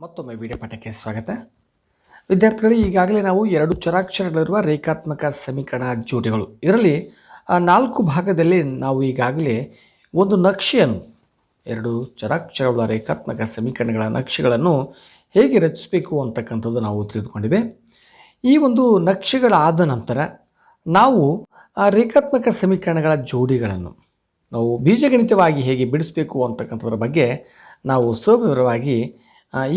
ಮತ್ತೊಮ್ಮೆ ವಿಡಿಯೋ ಪಾಠಕ್ಕೆ ಸ್ವಾಗತ. ವಿದ್ಯಾರ್ಥಿಗಳು, ಈಗಾಗಲೇ ನಾವು ಎರಡು ಚರಾಕ್ಷರಗಳಿರುವ ರೇಖಾತ್ಮಕ ಸಮೀಕರಣ ಜೋಡಿಗಳು ಇದರಲ್ಲಿ 4 ಭಾಗದಲ್ಲಿ ನಾವು ಈಗಾಗಲೇ ಒಂದು ನಕ್ಷೆಯನ್ನು, ಎರಡು ಚರಾಕ್ಷರಗಳ ರೇಖಾತ್ಮಕ ಸಮೀಕರಣಗಳ ನಕ್ಷೆಗಳನ್ನು ಹೇಗೆ ರಚಿಸಬೇಕು ಅಂತಕ್ಕಂಥದ್ದು ನಾವು ತಿಳಿದುಕೊಂಡಿವೆ. ಈ ಒಂದು ನಕ್ಷೆಗಳಾದ ನಂತರ ನಾವು ಆ ರೇಖಾತ್ಮಕ ಸಮೀಕರಣಗಳ ಜೋಡಿಗಳನ್ನು ನಾವು ಬೀಜಗಣಿತವಾಗಿ ಹೇಗೆ ಬಿಡಿಸಬೇಕು ಅಂತಕ್ಕಂಥದ್ರ ಬಗ್ಗೆ ನಾವು ಸವಿವರವಾಗಿ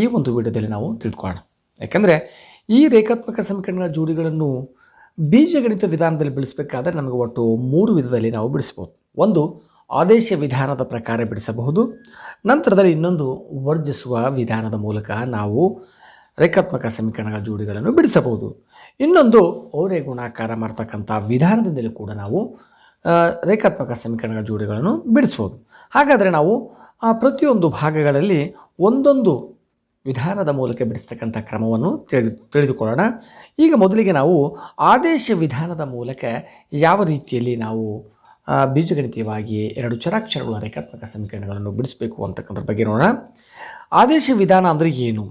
ಈ ಒಂದು ವಿಡಿಯೋದಲ್ಲಿ ನಾವು ತಿಳ್ಕೊಳ್ಳೋಣ. ಯಾಕೆಂದರೆ ಈ ರೇಖಾತ್ಮಕ ಸಮೀಕರಣಗಳ ಜೋಡಿಗಳನ್ನು ಬೀಜಗಣಿತ ವಿಧಾನದಲ್ಲಿ ಬಿಡಿಸಬೇಕಾದ್ರೆ ನಮಗೆ ಒಟ್ಟು 3 ವಿಧದಲ್ಲಿ ನಾವು ಬಿಡಿಸ್ಬೋದು. ಒಂದು ಆದೇಶ ವಿಧಾನದ ಪ್ರಕಾರ ಬಿಡಿಸಬಹುದು. ನಂತರದಲ್ಲಿ ಇನ್ನೊಂದು ವರ್ಜಿಸುವ ವಿಧಾನದ ಮೂಲಕ ನಾವು ರೇಖಾತ್ಮಕ ಸಮೀಕರಣಗಳ ಜೋಡಿಗಳನ್ನು ಬಿಡಿಸಬಹುದು. ಇನ್ನೊಂದು ಓರೆ ಗುಣಾಕಾರ ಮಾಡ್ತಕ್ಕಂಥ ವಿಧಾನದಿಂದಲೂ ಕೂಡ ನಾವು ರೇಖಾತ್ಮಕ ಸಮೀಕರಣಗಳ ಜೋಡಿಗಳನ್ನು ಬಿಡಿಸ್ಬೋದು. ಹಾಗಾದರೆ ನಾವು ಪ್ರತಿಯೊಂದು ಭಾಗಗಳಲ್ಲಿ ಒಂದೊಂದು ವಿಧಾನದ ಮೂಲಕ ಬಿಡಿಸ್ತಕ್ಕಂಥ ಕ್ರಮವನ್ನು ತಿಳಿದುಕೊಳ್ಳೋಣ. ಈಗ ಮೊದಲಿಗೆ ನಾವು ಆದೇಶ ವಿಧಾನದ ಮೂಲಕ ಯಾವ ರೀತಿಯಲ್ಲಿ ನಾವು ಬೀಜಗಣಿತವಾಗಿ ಎರಡು ಚರಾಕ್ಷರಗಳ ರೇಖಾತ್ಮಕ ಸಮೀಕರಣಗಳನ್ನು ಬಿಡಿಸಬೇಕು ಅಂತಕ್ಕಂಥ ಬಗ್ಗೆ ನೋಡೋಣ. ಆದೇಶ ವಿಧಾನ ಅಂದರೆ ಏನು?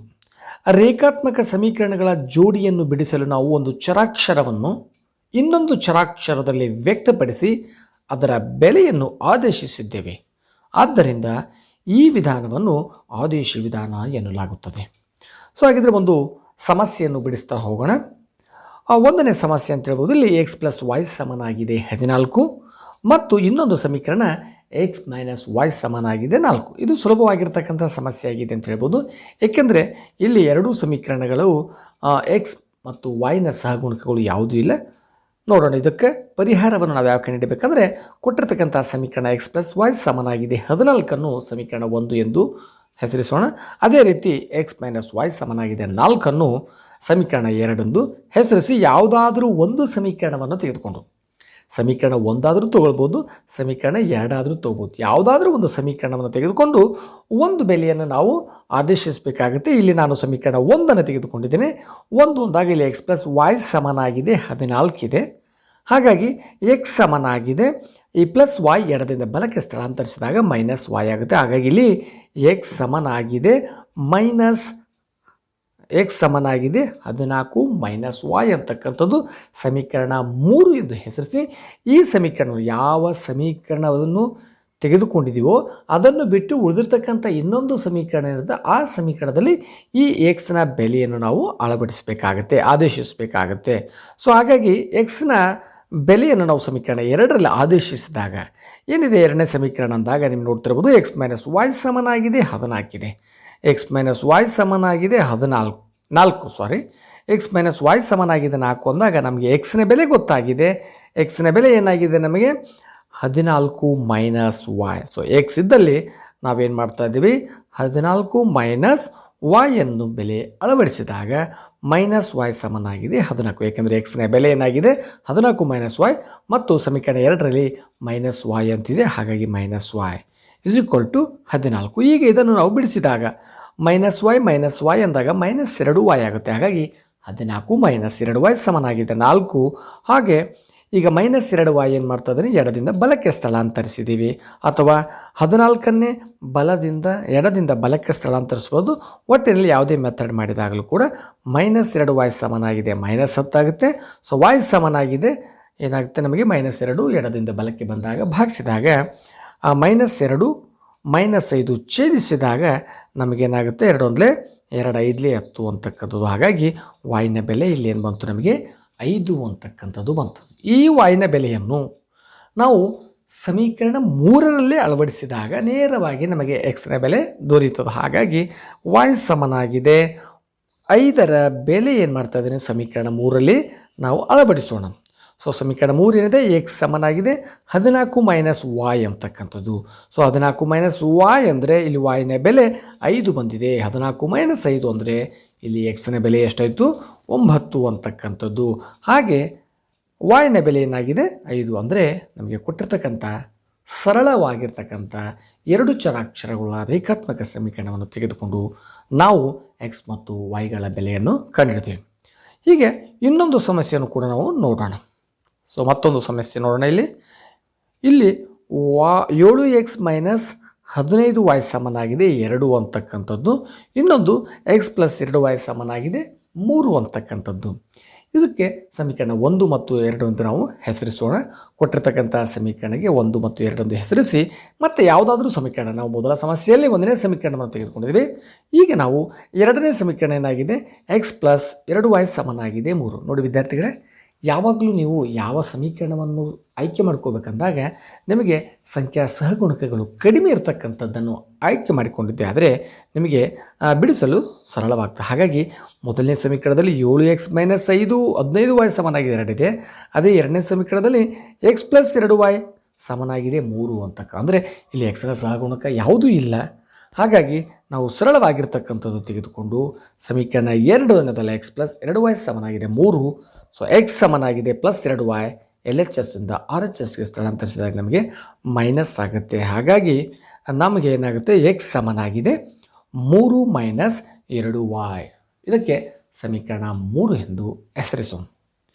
ರೇಖಾತ್ಮಕ ಸಮೀಕರಣಗಳ ಜೋಡಿಯನ್ನು ಬಿಡಿಸಲು ನಾವು ಒಂದು ಚರಾಕ್ಷರವನ್ನು ಇನ್ನೊಂದು ಚರಾಕ್ಷರದಲ್ಲಿ ವ್ಯಕ್ತಪಡಿಸಿ ಅದರ ಬೆಲೆಯನ್ನು ಆದೇಶಿಸಿದ್ದೇವೆ. ಆದ್ದರಿಂದ ಈ ವಿಧಾನವನ್ನು ಆದೇಶ ವಿಧಾನ ಎನ್ನಲಾಗುತ್ತದೆ. ಹಾಗಿದ್ರೆ ಒಂದು ಸಮಸ್ಯೆಯನ್ನು ಬಿಡಿಸ್ತಾ ಹೋಗೋಣ. ಒಂದನೇ ಸಮಸ್ಯೆ ಅಂತ ಹೇಳ್ಬೋದು. ಇಲ್ಲಿ x + y ಸಮನಾಗಿದೆ 14 ಮತ್ತು ಇನ್ನೊಂದು ಸಮೀಕರಣ x - y ಸಮನಾಗಿದೆ 4. ಇದು ಸುಲಭವಾಗಿರ್ತಕ್ಕಂಥ ಸಮಸ್ಯೆ ಆಗಿದೆ ಅಂತ ಹೇಳ್ಬೋದು. ಏಕೆಂದರೆ ಇಲ್ಲಿ ಎರಡೂ ಸಮೀಕರಣಗಳು x ಮತ್ತು y ಸಹಗುಣಕಗಳು ಯಾವುದೂ ಇಲ್ಲ. ನೋಡೋಣ, ಇದಕ್ಕೆ ಪರಿಹಾರವನ್ನು ನಾವು ಯಾವ ಕಂಡುಹಿಡಬೇಕಂದ್ರೆ ಕೊಟ್ಟಿರ್ತಕ್ಕಂಥ ಸಮೀಕರಣ x + y ಸಮನಾಗಿದೆ 14 ಸಮೀಕರಣ 1 ಎಂದು ಹೆಸರಿಸೋಣ. ಅದೇ ರೀತಿ x - y ಸಮನಾಗಿದೆ 4 ಸಮೀಕರಣ 2 ಎಂದು ಹೆಸರಿಸಿ ಯಾವುದಾದ್ರೂ ಒಂದು ಸಮೀಕರಣವನ್ನು ತೆಗೆದುಕೊಂಡು, ಸಮೀಕರಣ 1 ಆದರೂ ತಗೊಳ್ಬೋದು, ಸಮೀಕರಣ 2 ಆದರೂ ತಗೋಬೋದು, ಯಾವುದಾದ್ರೂ ಒಂದು ಸಮೀಕರಣವನ್ನು ತೆಗೆದುಕೊಂಡು ಒಂದು ಬೆಲೆಯನ್ನು ನಾವು ಆದೇಶಿಸಬೇಕಾಗುತ್ತೆ. ಇಲ್ಲಿ ನಾನು ಸಮೀಕರಣ 1 ತೆಗೆದುಕೊಂಡಿದ್ದೇನೆ. 1 ಅಂದಾಗ ಇಲ್ಲಿ x + y ಸಮನಾಗಿದೆ 14 ಇದೆ. ಹಾಗಾಗಿ x ಸಮನಾಗಿದೆ ಈ ಪ್ಲಸ್ y ಎಡದಿಂದ ಬಲಕ್ಕೆ ಸ್ಥಳಾಂತರಿಸಿದಾಗ -y ಆಗುತ್ತೆ. ಹಾಗಾಗಿ ಇಲ್ಲಿ x ಸಮನಾಗಿದೆ 14 - y ಅಂತಕ್ಕಂಥದ್ದು ಸಮೀಕರಣ 3 ಎಂದು ಹೆಸರಿಸಿ ಈ ಸಮೀಕರಣ ಯಾವ ಸಮೀಕರಣವನ್ನು ತೆಗೆದುಕೊಂಡಿದ್ದೀವೋ ಅದನ್ನು ಬಿಟ್ಟು ಉಳಿದಿರ್ತಕ್ಕಂಥ ಇನ್ನೊಂದು ಸಮೀಕರಣ ಇರುತ್ತೆ. ಆ ಸಮೀಕರಣದಲ್ಲಿ ಈ x ಬೆಲೆಯನ್ನು ನಾವು ಅಳವಡಿಸಬೇಕಾಗತ್ತೆ, ಆದೇಶಿಸಬೇಕಾಗತ್ತೆ. ಹಾಗಾಗಿ x ಬೆಲೆಯನ್ನು ನಾವು ಸಮೀಕರಣ 2ರಲ್ಲಿ ಆದೇಶಿಸಿದಾಗ ಏನಿದೆ ಎರಡನೇ ಸಮೀಕರಣ ಅಂದಾಗ ನೀವು ನೋಡ್ತಿರ್ಬೋದು x - y ಸಮನಾಗಿದೆ 14 ಇದೆ. x - y ಸಮನಾಗಿದೆ 4 x - y ಸಮನಾಗಿದೆ 4 ಅಂದಾಗ ನಮಗೆ x ಬೆಲೆ ಗೊತ್ತಾಗಿದೆ. x ಬೆಲೆ ಏನಾಗಿದೆ ನಮಗೆ 14 - y. x ಇದ್ದಲ್ಲಿ ನಾವೇನು ಮಾಡ್ತಾ ಇದ್ದೀವಿ, 14 - y ಅನ್ನು ಬೆಲೆ ಅಳವಡಿಸಿದಾಗ -y ಸಮನಾಗಿದೆ 14. ಏಕೆಂದರೆ x ಬೆಲೆ ಏನಾಗಿದೆ 14 - y ಮತ್ತು ಸಮೀಕರಣ 2ರಲ್ಲಿ -y ಅಂತಿದೆ. ಹಾಗಾಗಿ -y = 14. ಈಗ ಇದನ್ನು ನಾವು ಬಿಡಿಸಿದಾಗ -y ಅಂದಾಗ -2y ಆಗುತ್ತೆ. ಹಾಗಾಗಿ 14 - 2y ಸಮನಾಗಿದೆ 4. ಹಾಗೆ ಈಗ -2y ಏನು ಮಾಡ್ತಾ ಇದ್ದೀನಿ, ಎಡದಿಂದ ಬಲಕ್ಕೆ ಸ್ಥಳಾಂತರಿಸಿದ್ದೀವಿ. ಅಥವಾ 14ನ್ನೇ ಎಡದಿಂದ ಬಲಕ್ಕೆ ಸ್ಥಳಾಂತರಿಸ್ಬೋದು. ಒಟ್ಟಿನಲ್ಲಿ ಯಾವುದೇ ಮೆಥಡ್ ಮಾಡಿದಾಗಲೂ ಕೂಡ -2y ಸಮನಾಗಿದೆ -10 ಆಗುತ್ತೆ. y ಸಮನಾಗಿದೆ ಏನಾಗುತ್ತೆ ನಮಗೆ -2 ಎಡದಿಂದ ಬಲಕ್ಕೆ ಬಂದಾಗ ಭಾಗಿಸಿದಾಗ -2 -5 ಛೇದಿಸಿದಾಗ ನಮಗೇನಾಗುತ್ತೆ 2 × 2 = 5 10 ಅಂತಕ್ಕಂಥದ್ದು. ಹಾಗಾಗಿ y ಬೆಲೆ ಇಲ್ಲಿ ಏನು ಬಂತು, ನಮಗೆ 5 ಅಂತಕ್ಕಂಥದ್ದು ಬಂತು. ಈ y ಬೆಲೆಯನ್ನು ನಾವು ಸಮೀಕರಣ 3ರಲ್ಲೇ ಅಳವಡಿಸಿದಾಗ ನೇರವಾಗಿ ನಮಗೆ x ಬೆಲೆ ದೊರೆಯುತ್ತದೆ. ಹಾಗಾಗಿ y ಸಮನಾಗಿದೆ 5ರ ಬೆಲೆ ಏನು ಮಾಡ್ತಾ ಇದ್ದೀನಿ ಸಮೀಕರಣ 3ರಲ್ಲಿ ನಾವು ಅಳವಡಿಸೋಣ. ಸಮೀಕರಣ 3 ಏನಿದೆ x ಸಮನಾಗಿದೆ 14 - y ಅಂತಕ್ಕಂಥದ್ದು. 14 - y ಅಂದರೆ ಇಲ್ಲಿ y ಬೆಲೆ 5 ಬಂದಿದೆ. 14 - 5 ಅಂದರೆ ಇಲ್ಲಿ x ಬೆಲೆ ಎಷ್ಟಾಯಿತು 9 ಅಂತಕ್ಕಂಥದ್ದು. ಹಾಗೆ y ಬೆಲೆ ಏನಾಗಿದೆ 5 ಅಂದರೆ ನಮಗೆ ಕೊಟ್ಟಿರ್ತಕ್ಕಂಥ ಸರಳವಾಗಿರ್ತಕ್ಕಂಥ ಎರಡು ಚರಾಕ್ಷರಗಳ ರೇಖಾತ್ಮಕ ಸಮೀಕರಣವನ್ನು ತೆಗೆದುಕೊಂಡು ನಾವು x ಮತ್ತು yಗಳ ಬೆಲೆಯನ್ನು ಕಂಡುಹಿಡಿತೀವಿ. ಹೀಗೆ ಇನ್ನೊಂದು ಸಮಸ್ಯೆಯನ್ನು ಕೂಡ ನಾವು ನೋಡೋಣ. ಮತ್ತೊಂದು ಸಮಸ್ಯೆ ನೋಡೋಣ. ಇಲ್ಲಿ 7x - 15y ಸಮನಾಗಿದೆ 2 ಅಂತಕ್ಕಂಥದ್ದು. ಇನ್ನೊಂದು ಎಕ್ಸ್ ಪ್ಲಸ್ 2y ಸಮನಾಗಿದೆ 3 ಅಂತಕ್ಕಂಥದ್ದು. ಇದಕ್ಕೆ ಸಮೀಕರಣ 1 ಮತ್ತು 2 ಅಂತ ನಾವು ಹೆಸರಿಸೋಣ. ಕೊಟ್ಟಿರ್ತಕ್ಕಂಥ ಸಮೀಕರಣಕ್ಕೆ 1 ಮತ್ತು 2 ಎಂದು ಹೆಸರಿಸಿ ಮತ್ತೆ ಯಾವುದಾದ್ರೂ ಸಮೀಕರಣ, ನಾವು ಮೊದಲ ಸಮಸ್ಯೆಯಲ್ಲಿ 1ನೇ ಸಮೀಕರಣವನ್ನು ತೆಗೆದುಕೊಂಡಿದ್ದೀವಿ. ಈಗ ನಾವು 2ನೇ ಸಮೀಕರಣ ಏನಾಗಿದೆ, ಎಕ್ಸ್ ಪ್ಲಸ್ 2y ಸಮನಾಗಿದೆ 3. ನೋಡಿ ವಿದ್ಯಾರ್ಥಿಗಳೇ, ಯಾವಾಗಲೂ ನೀವು ಯಾವ ಸಮೀಕರಣವನ್ನು ಆಯ್ಕೆ ಮಾಡ್ಕೋಬೇಕಂದಾಗ ನಿಮಗೆ ಸಂಖ್ಯಾ ಸಹಗುಣಕಗಳು ಕಡಿಮೆ ಇರತಕ್ಕಂಥದ್ದನ್ನು ಆಯ್ಕೆ ಮಾಡಿಕೊಂಡಿದ್ದೆ ಆದರೆ ನಿಮಗೆ ಬಿಡಿಸಲು ಸರಳವಾಗ್ತದೆ. ಹಾಗಾಗಿ ಮೊದಲನೇ ಸಮೀಕರಣದಲ್ಲಿ 7x - 5 15y ಸಮನಾಗಿದೆ 2 ಇದೆ. ಅದೇ 2ನೇ ಸಮೀಕರಣದಲ್ಲಿ x ಪ್ಲಸ್ 2y ಸಮನಾಗಿದೆ 3 ಅಂತಕ್ಕ. ಅಂದರೆ ಇಲ್ಲಿ ಎಕ್ಸ್ನ ಸಹಗುಣಕ ಯಾವುದೂ ಇಲ್ಲ. ಹಾಗಾಗಿ ನಾವು ಸರಳವಾಗಿರ್ತಕ್ಕಂಥದ್ದು ತೆಗೆದುಕೊಂಡು ಸಮೀಕರಣ 2 ಅನ್ನೋದಲ್ಲ, ಎಕ್ಸ್ ಪ್ಲಸ್ 2y ಸಮನಾಗಿದೆ 3. ಸೊ ಎಕ್ಸ್ ಸಮನಾಗಿದೆ ಪ್ಲಸ್ 2y LHS ಇಂದ RHSಗೆ ಸ್ಥಳಾಂತರಿಸಿದಾಗ ನಮಗೆ ಮೈನಸ್ ಆಗುತ್ತೆ. ಹಾಗಾಗಿ ನಮಗೆ ಏನಾಗುತ್ತೆ, ಎಕ್ಸ್ ಸಮನಾಗಿದೆ 3 ಮೈನಸ್ 2y. ಇದಕ್ಕೆ ಸಮೀಕರಣ 3 ಎಂದು ಹೆಸರಿಸೋಣ.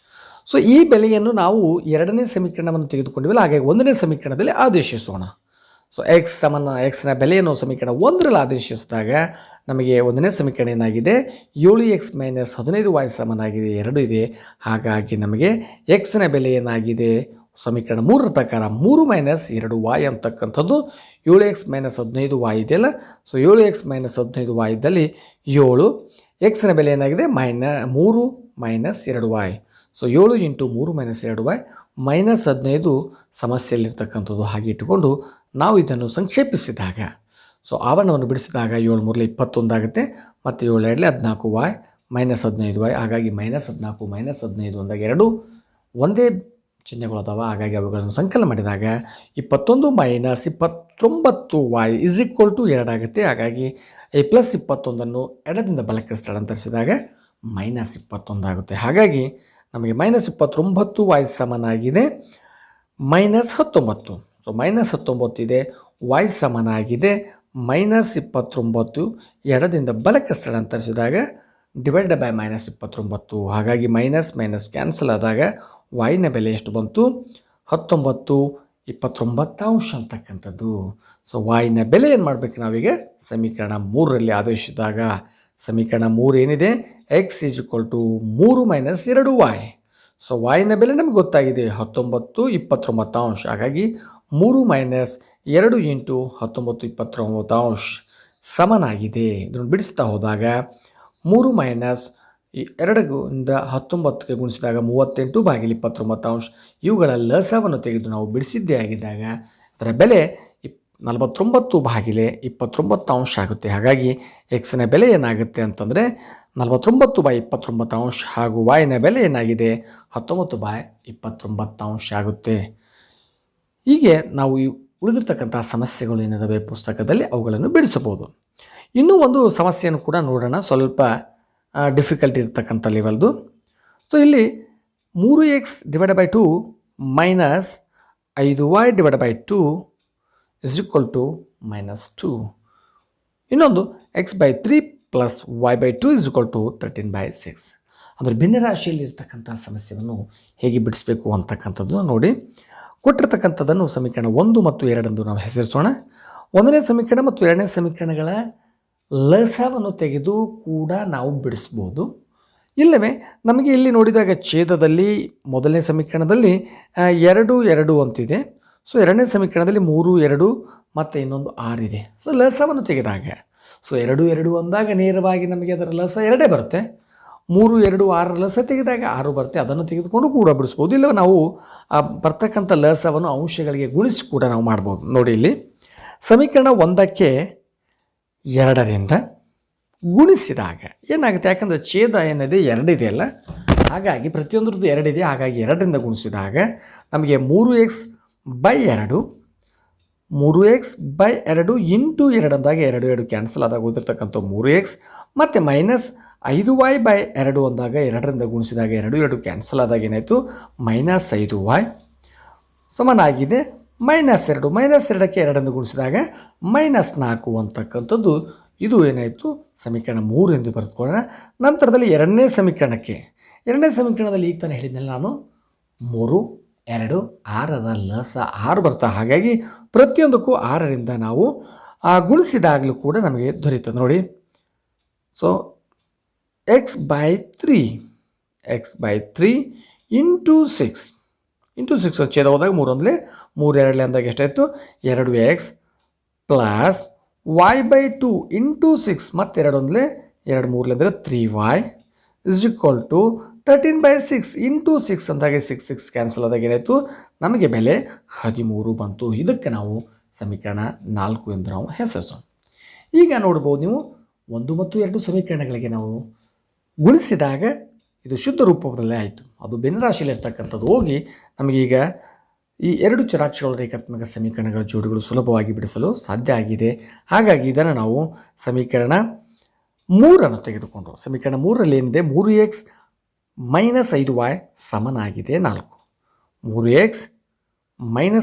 ಸೊ ಈ ಬೆಲೆಯನ್ನು ನಾವು 2ನೇ ಸಮೀಕರಣವನ್ನು ತೆಗೆದುಕೊಂಡಿವಲ್ಲ, ಹಾಗಾಗಿ 1ನೇ ಸಮೀಕರಣದಲ್ಲಿ ಆದೇಶಿಸೋಣ. ಸೊ ಎಕ್ಸ್ನ ಬೆಲೆಯನ್ನು ಸಮೀಕರಣ 1ರಲ್ಲಿ ಆದೇಶಿಸಿದಾಗ ನಮಗೆ 1ನೇ ಸಮೀಕರಣ ಏನಾಗಿದೆ, 7x - 15y ಸಮನಾಗಿದೆ 2 ಇದೆ. ಹಾಗಾಗಿ ನಮಗೆ ಎಕ್ಸ್ನ ಬೆಲೆ ಏನಾಗಿದೆ, ಸಮೀಕರಣ 3ರ ಪ್ರಕಾರ 3 ಮೈನಸ್ 2y ಅಂತಕ್ಕಂಥದ್ದು. 7x - 15y ಇದೆಯಲ್ಲ, ಸೊ 7x - 15y ಇದ್ದಲ್ಲಿ 7, ಎಕ್ಸ್ನ ಬೆಲೆ ಏನಾಗಿದೆ 3 minus 2y. So 7 × 3 - 2y minus 15 ಸಮಸ್ಯೆಯಲ್ಲಿರ್ತಕ್ಕಂಥದ್ದು. ಹಾಗೆ ಇಟ್ಟುಕೊಂಡು ನಾವು ಇದನ್ನು ಸಂಕ್ಷೇಪಿಸಿದಾಗ, ಸೊ ಆವರಣವನ್ನು ಬಿಡಿಸಿದಾಗ 7 3 21 ಆಗುತ್ತೆ, ಮತ್ತು 7 2 14y ಮೈನಸ್ 15y. ಹಾಗಾಗಿ ಮೈನಸ್ 14 ಮೈನಸ್ 15 ಅಂದಾಗ ಎರಡು ಒಂದೇ ಚಿಹ್ನೆಗಳು ಅದಾವ. ಹಾಗಾಗಿ ಅವುಗಳನ್ನು ಸಂಕಲನ ಮಾಡಿದಾಗ 21 minus 29y is equal to 2 ಆಗುತ್ತೆ. ಹಾಗಾಗಿ ಈ ಪ್ಲಸ್ 21 ಎಡದಿಂದ ಬಲಕ್ಕೆ ಸ್ಥಳಾಂತರಿಸಿದಾಗ ಮೈನಸ್ 21 ಆಗುತ್ತೆ. ಹಾಗಾಗಿ ನಮಗೆ ಮೈನಸ್ 29y ಸಮನಾಗಿದೆ ಮೈನಸ್ 19. ಸೊ ಮೈನಸ್ 19 ಇದೆ, y ಸಮನಾಗಿದೆ ಮೈನಸ್ 29. ಎಡದಿಂದ ಬಲಕ್ಕೆ ಸ್ಥಳಾಂತರಿಸಿದಾಗ ಡಿವೈಡೆಡ್ ಬೈ ಮೈನಸ್ 29. ಹಾಗಾಗಿ ಮೈನಸ್ ಮೈನಸ್ ಕ್ಯಾನ್ಸಲ್ ಆದಾಗ yನ ಬೆಲೆ ಎಷ್ಟು ಬಂತು, 19/29 ಅಂತಕ್ಕಂಥದ್ದು. ಸೊ yನ ಬೆಲೆ ಏನು ಮಾಡಬೇಕು ನಾವೀಗ, ಸಮೀಕರಣ 3ರಲ್ಲಿ ಆದೇಶಿಸಿದಾಗ ಸಮೀಕರಣ 3 ಏನಿದೆ, x is equal to 3 minus 2y. So yನ ಬೆಲೆ ನಮಗೆ ಗೊತ್ತಾಗಿದೆ 19/29. ಹಾಗಾಗಿ 3 ಮೈನಸ್ 2 × 19/29 ಸಮನಾಗಿದೆ. ಇದನ್ನು ಬಿಡಿಸ್ತಾ ಹೋದಾಗ 3 ಮೈನಸ್ 2ರಿಂದ 19ಗೆ ಗುಣಿಸಿದಾಗ 38/29. ಇವುಗಳ ಲಸವನ್ನು ತೆಗೆದು ನಾವು ಬಿಡಿಸಿದ್ದೇ ಆಗಿದ್ದಾಗ ಅದರ ಬೆಲೆ 49/29 ಆಗುತ್ತೆ. ಹಾಗಾಗಿ ಎಕ್ಸ್ನ ಬೆಲೆ ಏನಾಗುತ್ತೆ ಅಂತಂದರೆ 49/29 ಹಾಗೂ yನ ಬೆಲೆ ಏನಾಗಿದೆ 19/29 ಆಗುತ್ತೆ. ಹೀಗೆ ನಾವು ಈ ಉಳಿದಿರ್ತಕ್ಕಂಥ ಸಮಸ್ಯೆಗಳು ಏನಿದಾವೆ ಪುಸ್ತಕದಲ್ಲಿ ಅವುಗಳನ್ನು ಬಿಡಿಸಬಹುದು. ಇನ್ನೂ ಒಂದು ಸಮಸ್ಯೆಯನ್ನು ಕೂಡ ನೋಡೋಣ, ಸ್ವಲ್ಪ ಡಿಫಿಕಲ್ಟ್ ಇರ್ತಕ್ಕಂಥ ಲೆವೆಲ್ದು. ಸೊ ಇಲ್ಲಿ 3x / 2 minus 5y / 2 is equal to -2. ಇನ್ನೊಂದು x/3 plus y/2 is equal to 13/6. ಅಂದರೆ ಭಿನ್ನರಾಶಿಯಲ್ಲಿ ಇರ್ತಕ್ಕಂಥ ಸಮಸ್ಯೆಯನ್ನು ಹೇಗೆ ಬಿಡಿಸಬೇಕು ಅಂತಕ್ಕಂಥದ್ದು ನೋಡಿ. ಕೊಟ್ಟಿರ್ತಕ್ಕಂಥದ್ದನ್ನು ಸಮೀಕರಣ 1 ಮತ್ತು 2 ಎಂದು ನಾವು ಹೆಸರಿಸೋಣ. 1ನೇ ಸಮೀಕರಣ ಮತ್ತು 2ನೇ ಸಮೀಕರಣಗಳ ಲಸವನ್ನು ತೆಗೆದು ಕೂಡ ನಾವು ಬಿಡಿಸ್ಬೋದು. ಇಲ್ಲವೇ ನಮಗೆ ಇಲ್ಲಿ ನೋಡಿದಾಗ ಛೇದದಲ್ಲಿ ಮೊದಲನೇ ಸಮೀಕರಣದಲ್ಲಿ 2 2 ಅಂತಿದೆ. ಸೊ 2ನೇ ಸಮೀಕರಣದಲ್ಲಿ 3 2 ಮತ್ತು ಇನ್ನೊಂದು 6 ಇದೆ. ಸೊ ಲಸವನ್ನು ತೆಗೆದಾಗ, ಸೊ 2 2 ಅಂದಾಗ ನೇರವಾಗಿ ನಮಗೆ ಅದರ ಲಸ 2 ಬರುತ್ತೆ. 3 2 6 ಲಸ ತೆಗೆದಾಗ 6 ಬರುತ್ತೆ. ಅದನ್ನು ತೆಗೆದುಕೊಂಡು ಕೂಡ ಬಿಡಿಸ್ಬೋದು. ಇಲ್ಲ ನಾವು ಬರ್ತಕ್ಕಂಥ ಲಸವನ್ನು ಅಂಶಗಳಿಗೆ ಗುಣಿಸಿ ಕೂಡ ನಾವು ಮಾಡ್ಬೋದು. ನೋಡಿ ಇಲ್ಲಿ ಸಮೀಕರಣ 1ಕ್ಕೆ 2ರಿಂದ ಗುಣಿಸಿದಾಗ ಏನಾಗುತ್ತೆ, ಯಾಕಂದರೆ ಛೇದ ಏನಿದೆ 2 ಇದೆಯಲ್ಲ, ಹಾಗಾಗಿ ಪ್ರತಿಯೊಂದ್ರದ್ದು 2 ಇದೆ. ಹಾಗಾಗಿ 2ರಿಂದ ಗುಣಿಸಿದಾಗ ನಮಗೆ 3x/2 ಇಂಟು 2 ಅಂದಾಗ 2 2 ಕ್ಯಾನ್ಸಲ್ ಆದಾಗ ಉಳಿದಿರ್ತಕ್ಕಂಥ 3x ಮತ್ತು ಮೈನಸ್ 5y/2 ಅಂದಾಗ 2ರಿಂದ ಗುಣಿಸಿದಾಗ 2 2 ಕ್ಯಾನ್ಸಲ್ ಆದಾಗ ಏನಾಯಿತು, -5y ಸಮನಾಗಿದೆ -2. -2ಕ್ಕೆ 2ರಿಂದ ಗುಣಿಸಿದಾಗ -4 ಅಂತಕ್ಕಂಥದ್ದು. ಇದು ಏನಾಯಿತು, ಸಮೀಕರಣ 3 ಎಂದು ಬರೆದುಕೊಳ್ಳೋಣ. ನಂತರದಲ್ಲಿ 2ನೇ ಸಮೀಕರಣದಲ್ಲಿ ಈಗ ತಾನೇ ಹೇಳಿದ್ನಲ್ಲ ನಾನು 3 2 6ರ ಲಸ 6 ಬರ್ತಾ. ಹಾಗಾಗಿ ಪ್ರತಿಯೊಂದಕ್ಕೂ 6ರಿಂದ ನಾವು ಗುಣಿಸಿದಾಗಲೂ ಕೂಡ ನಮಗೆ ದೊರೆಯುತ್ತದೆ ನೋಡಿ. ಸೊ x/3 ಇಂಟು 6 ಛೇದ ಹೋದಾಗ 3 ಒಂದಲೇ 3 2 ಅಂದಾಗ ಎಷ್ಟಾಯಿತು 2x ಪ್ಲಸ್ y/2 ಇಂಟು 6 ಮತ್ತು 2 ಒಂದಲೇ 2 3 ಅಂದರೆ 3y is equal to 13/6 into 6 ಅಂದಾಗ 6 ಕ್ಯಾನ್ಸಲ್ ಆದಾಗ ಏನಾಯಿತು ನಮಗೆ ಬೆಲೆ 13 ಬಂತು. ಇದಕ್ಕೆ ನಾವು ಸಮೀಕರಣ 4 ಎಂದು ನಾವು ಹೆಸರಿಸೋಣ. ಈಗ ನೋಡ್ಬೋದು ನೀವು 1 ಮತ್ತು 2 ಸಮೀಕರಣಗಳಿಗೆ ನಾವು ಗುಣಿಸಿದಾಗ ಇದು ಶುದ್ಧ ರೂಪದಲ್ಲೇ ಆಯಿತು. ಅದು ಭಿನ್ನರಾಶಿಯಲ್ಲಿ ಇರ್ತಕ್ಕಂಥದ್ದು ಹೋಗಿ ನಮಗೀಗ ಈ 2 ಚರಾಕ್ಷರಗಳ ರೇಖಾತ್ಮಕ ಸಮೀಕರಣಗಳ ಜೋಡಿಗಳು ಸುಲಭವಾಗಿ ಬಿಡಿಸಲು ಸಾಧ್ಯ ಆಗಿದೆ. ಹಾಗಾಗಿ ಇದನ್ನು ನಾವು ಸಮೀಕರಣ 3 ತೆಗೆದುಕೊಂಡು ಸಮೀಕರಣ 3ರಲ್ಲಿ ಏನಿದೆ 3x - 5y ಸಮನಾಗಿದೆ 4. 3x -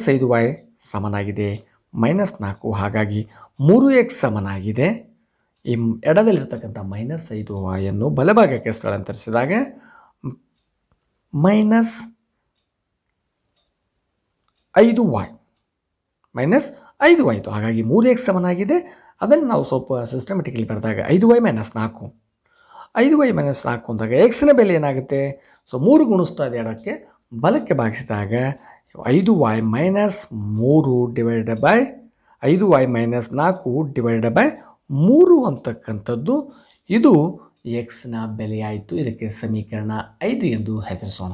5y ಸಮನಾಗಿದೆ -4. ಹಾಗಾಗಿ 3x ಸಮನಾಗಿದೆ ಈ ಎಡದಲ್ಲಿರ್ತಕ್ಕಂಥ -5y ಅನ್ನು ಬಲಭಾಗಕ್ಕೆ ಸ್ಥಳಾಂತರಿಸಿದಾಗ -5y -5 ಹಾಗಾಗಿ 3x ಸಮನಾಗಿದೆ. ಅದನ್ನು ನಾವು ಸ್ವಲ್ಪ ಸಿಸ್ಟಮೆಟಿಕಲಿ ಬರೆದಾಗ 5y - 4 5y - 4 ಅಂದಾಗ ಎಕ್ಸ್ನ ಬೆಲೆ ಏನಾಗುತ್ತೆ. ಸೊ 3 ಗುಣಿಸ್ತಾ ಇದೆ ಎಡಕ್ಕೆ, ಬಲಕ್ಕೆ ಭಾಗಿಸಿದಾಗ 5y - 3 divided by 5y - 4 divided by 3 ಅಂತಕ್ಕಂಥದ್ದು ಇದು ಎಕ್ಸ್ನ ಬೆಲೆ ಆಯಿತು. ಇದಕ್ಕೆ ಸಮೀಕರಣ 5 ಎಂದು ಹೆಸರಿಸೋಣ.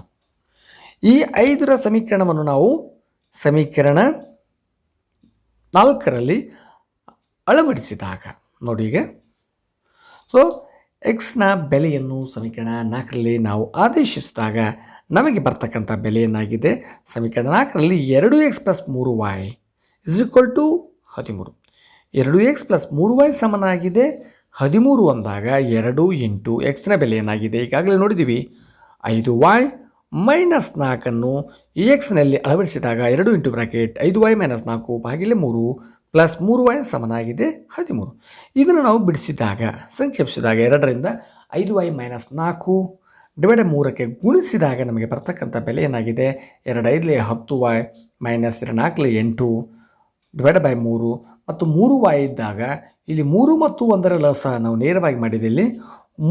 ಈ 5ರ ಸಮೀಕರಣವನ್ನು ನಾವು ಸಮೀಕರಣ 4ರಲ್ಲಿ ಅಳವಡಿಸಿದಾಗ ನೋಡಿ ಈಗ ಸೊ ಎಕ್ಸ್ನ ಬೆಲೆಯನ್ನು ಸಮೀಕರಣ 4ರಲ್ಲಿ ನಾವು ಆದೇಶಿಸಿದಾಗ ನಮಗೆ ಬರ್ತಕ್ಕಂಥ ಬೆಲೆ ಏನಾಗಿದೆ ಸಮೀಕರಣ 4ರಲ್ಲಿ 2x + 3y is equal to 13. 2x + 3y ಸಮನಾಗಿದೆ 13 ಅಂದಾಗ 2 ಇಂಟು ಎಕ್ಸ್ನ ಬೆಲೆ ಏನಾಗಿದೆ ಈಗಾಗಲೇ ನೋಡಿದ್ದೀವಿ 5y - 4 ಈ ಎಕ್ಸ್ನಲ್ಲಿ ಅಳವಡಿಸಿದಾಗ 2 into bracket 5y - 4 ಭಾಗಿಲೆ 3 plus 3y ಸಮನಾಗಿದೆ 13. ಇದನ್ನು ನಾವು ಬಿಡಿಸಿದಾಗ ಸಂಕ್ಷೇಪಿಸಿದಾಗ 2ರಿಂದ 5y - 4 ಡಿವೈಡ್ 3ಕ್ಕೆ ಗುಣಿಸಿದಾಗ ನಮಗೆ ಬರ್ತಕ್ಕಂಥ ಬೆಲೆ ಏನಾಗಿದೆ 2 5 10y - 2 4 8 ಡಿವೈಡ್ ಬೈ 3 ಮತ್ತು 3y ಇದ್ದಾಗ ಇಲ್ಲಿ 3 ಮತ್ತು 1ರ ಲಸ ನಾವು ನೇರವಾಗಿ ಮಾಡಿದೆ. ಇಲ್ಲಿ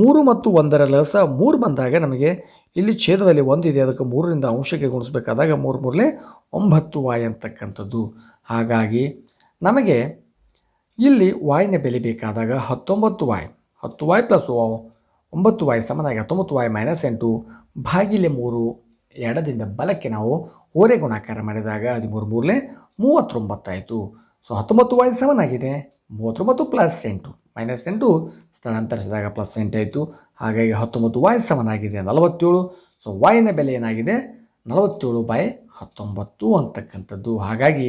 3 ಮತ್ತು 1ರ ಲಸ 3 ಬಂದಾಗ ನಮಗೆ ಇಲ್ಲಿ ಛೇದದಲ್ಲಿ 1 ಇದೆ, ಅದಕ್ಕೆ 3ರಿಂದ ಅಂಶಕ್ಕೆ ಗುಣಿಸಬೇಕಾದಾಗ 3 3 9y ಅಂತಕ್ಕಂಥದ್ದು. ಹಾಗಾಗಿ ನಮಗೆ ಇಲ್ಲಿ y-ನ ಬೆಲೆ ಬೇಕಾದಾಗ 19y 10y ಪ್ಲಸ್ 9y ಸಮನಾಗಿ 19y - 8 ಭಾಗಿಲೆ 3 ಎಡದಿಂದ ಬಲಕ್ಕೆ ನಾವು ಓರೆ ಗುಣಾಕಾರ ಮಾಡಿದಾಗ 13 39 ಆಯಿತು. ಸೊ 19y ಸಮನಾಗಿದೆ 39 ಪ್ಲಸ್ 8 -8 ಸ್ಥಳಾಂತರಿಸಿದಾಗ ಪ್ಲಸ್ 8 ಆಯಿತು. ಹಾಗಾಗಿ 19y ಸಮನಾಗಿದೆ 47. ಸೊ y-ನ ಬೆಲೆ ಏನಾಗಿದೆ 47/19 ಅಂತಕ್ಕಂಥದ್ದು. ಹಾಗಾಗಿ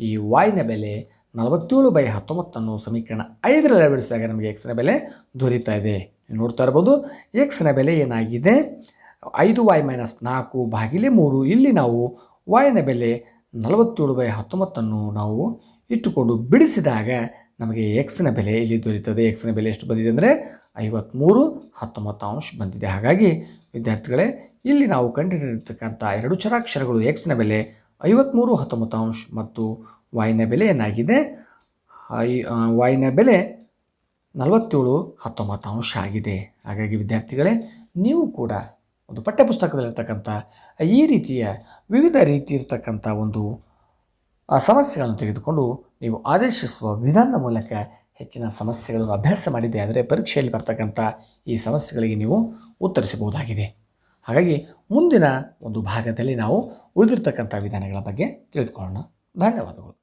ಈ y-ನ ಬೆಲೆ 47/19 ಸಮೀಕರಣ 5ರಲ್ಲಿ ಅಳವಡಿಸಿದಾಗ ನಮಗೆ ಎಕ್ಸ್ನ ಬೆಲೆ ದೊರೀತಾ ಇದೆ. ನೋಡ್ತಾ ಇರ್ಬೋದು ಎಕ್ಸ್ನ ಬೆಲೆ ಏನಾಗಿದೆ 5y - 4 ಭಾಗಿಲೆ 3. ಇಲ್ಲಿ ನಾವು y-ನ ಬೆಲೆ 47/19 ನಾವು ಇಟ್ಟುಕೊಂಡು ಬಿಡಿಸಿದಾಗ ನಮಗೆ ಎಕ್ಸ್ನ ಬೆಲೆ ಇಲ್ಲಿ ದೊರೀತದೆ. ಎಕ್ಸ್ನ ಬೆಲೆ ಎಷ್ಟು ಬಂದಿದೆ ಅಂದರೆ 53/19 ಬಂದಿದೆ. ಹಾಗಾಗಿ ವಿದ್ಯಾರ್ಥಿಗಳೇ ಇಲ್ಲಿ ನಾವು ಕಂಡುಹಿಡಿದಿರ್ತಕ್ಕಂಥ 2 ಚರಾಕ್ಷರಗಳು ಎಕ್ಸ್ನ ಬೆಲೆ 53/19 ಮತ್ತು y-ನ ಬೆಲೆ ಏನಾಗಿದೆ y-ನ ಬೆಲೆ 47/19 ಆಗಿದೆ. ಹಾಗಾಗಿ ವಿದ್ಯಾರ್ಥಿಗಳೇ ನೀವು ಕೂಡ ಒಂದು ಪಠ್ಯಪುಸ್ತಕದಲ್ಲಿರ್ತಕ್ಕಂಥ ಈ ರೀತಿಯ ವಿವಿಧ ರೀತಿ ಇರ್ತಕ್ಕಂಥ ಒಂದು ಸಮಸ್ಯೆಗಳನ್ನು ತೆಗೆದುಕೊಂಡು ನೀವು ಆದೇಶಿಸುವ ವಿಧಾನದ ಮೂಲಕ ಹೆಚ್ಚಿನ ಸಮಸ್ಯೆಗಳನ್ನು ಅಭ್ಯಾಸ ಮಾಡಿದ್ದೆ ಆದರೆ ಪರೀಕ್ಷೆಯಲ್ಲಿ ಬರ್ತಕ್ಕಂಥ ಈ ಸಮಸ್ಯೆಗಳಿಗೆ ನೀವು ಉತ್ತರಿಸಬಹುದಾಗಿದೆ. ಹಾಗಾಗಿ ಮುಂದಿನ ಒಂದು ಭಾಗದಲ್ಲಿ ನಾವು ಉಳಿದಿರ್ತಕ್ಕಂಥ ವಿಧಾನಗಳ ಬಗ್ಗೆ ತಿಳಿದುಕೊಳ್ಳೋಣ. ಧನ್ಯವಾದಗಳು.